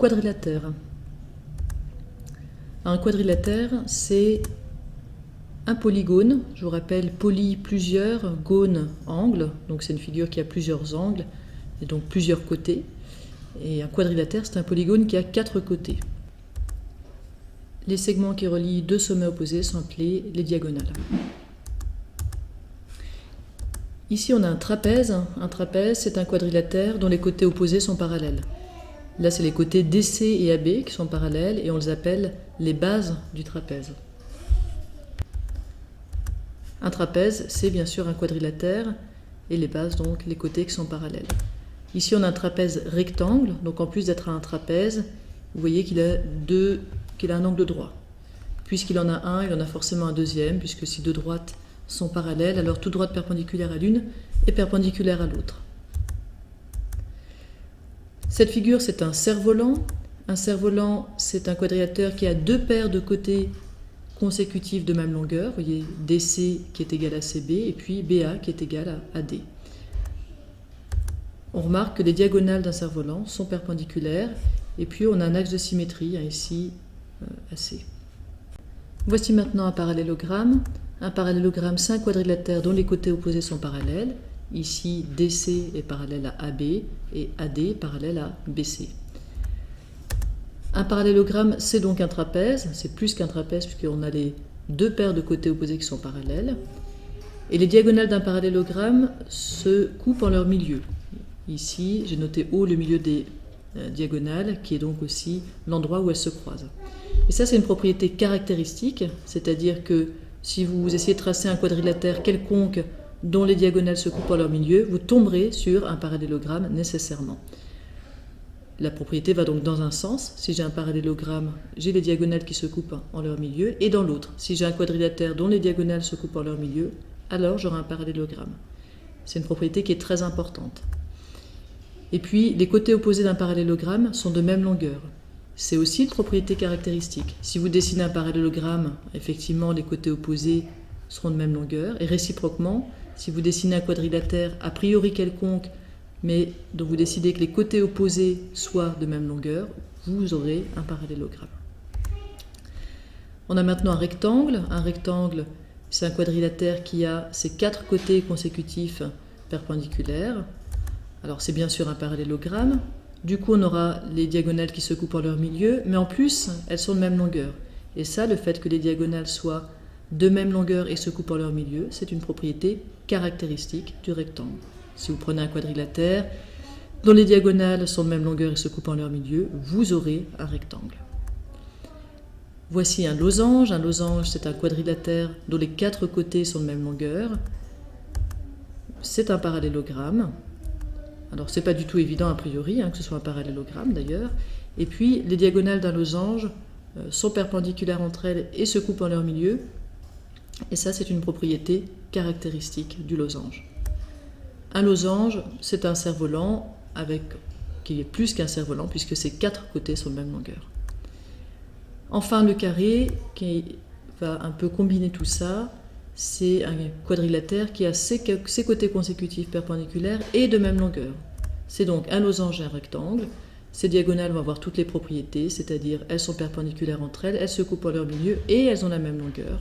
quadrilatère. Un quadrilatère, c'est un polygone, je vous rappelle, poly plusieurs, gone angle, donc c'est une figure qui a plusieurs angles et donc plusieurs côtés. Et un quadrilatère, c'est un polygone qui a 4 côtés. Les segments qui relient deux sommets opposés sont appelés les diagonales. Ici, on a un trapèze. Un trapèze, c'est un quadrilatère dont les côtés opposés sont parallèles. Là, c'est les côtés DC et AB qui sont parallèles et on les appelle les bases du trapèze. Un trapèze, c'est bien sûr un quadrilatère et les bases, donc les côtés qui sont parallèles. Ici, on a un trapèze rectangle, donc en plus d'être un trapèze, vous voyez qu'il a un angle droit. Puisqu'il en a un, il en a forcément un deuxième, puisque si deux droites sont parallèles, alors toute droite perpendiculaire à l'une est perpendiculaire à l'autre. Cette figure, c'est un cerf-volant. Un cerf-volant, c'est un quadrilatère qui a deux paires de côtés consécutifs de même longueur. Vous voyez DC qui est égal à CB et puis BA qui est égal à AD. On remarque que les diagonales d'un cerf-volant sont perpendiculaires et puis on a un axe de symétrie ici AC. Voici maintenant un parallélogramme. Un parallélogramme, c'est un quadrilatère dont les côtés opposés sont parallèles. Ici, DC est parallèle à AB et AD parallèle à BC. Un parallélogramme, c'est donc un trapèze. C'est plus qu'un trapèze puisqu'on a les deux paires de côtés opposés qui sont parallèles. Et les diagonales d'un parallélogramme se coupent en leur milieu. Ici, j'ai noté O le milieu des diagonales, qui est donc aussi l'endroit où elles se croisent. Et ça, c'est une propriété caractéristique, c'est-à-dire que si vous essayez de tracer un quadrilatère quelconque dont les diagonales se coupent en leur milieu, vous tomberez sur un parallélogramme nécessairement. La propriété va donc dans un sens. Si j'ai un parallélogramme, j'ai les diagonales qui se coupent en leur milieu, et dans l'autre. Si j'ai un quadrilatère dont les diagonales se coupent en leur milieu, alors j'aurai un parallélogramme. C'est une propriété qui est très importante. Et puis, les côtés opposés d'un parallélogramme sont de même longueur. C'est aussi une propriété caractéristique. Si vous dessinez un parallélogramme, effectivement, les côtés opposés seront de même longueur. Et réciproquement, si vous dessinez un quadrilatère a priori quelconque, mais dont vous décidez que les côtés opposés soient de même longueur, vous aurez un parallélogramme. On a maintenant un rectangle. Un rectangle, c'est un quadrilatère qui a ses 4 côtés consécutifs perpendiculaires. Alors c'est bien sûr un parallélogramme. Du coup, on aura les diagonales qui se coupent en leur milieu, mais en plus, elles sont de même longueur. Et ça, le fait que les diagonales soient de même longueur et se coupent en leur milieu, c'est une propriété caractéristique du rectangle. Si vous prenez un quadrilatère dont les diagonales sont de même longueur et se coupent en leur milieu, vous aurez un rectangle. Voici un losange. Un losange, c'est un quadrilatère dont les 4 côtés sont de même longueur. C'est un parallélogramme. Alors, ce n'est pas du tout évident a priori, que ce soit un parallélogramme d'ailleurs. Et puis, les diagonales d'un losange sont perpendiculaires entre elles et se coupent en leur milieu. Et ça, c'est une propriété caractéristique du losange. Un losange, c'est un cerf-volant qui est plus qu'un cerf-volant puisque ses 4 côtés sont de même longueur. Enfin, le carré, qui va un peu combiner tout ça, c'est un quadrilatère qui a ses côtés consécutifs perpendiculaires et de même longueur. C'est donc un losange et un rectangle. Ces diagonales vont avoir toutes les propriétés, c'est-à-dire elles sont perpendiculaires entre elles, elles se coupent en leur milieu et elles ont la même longueur.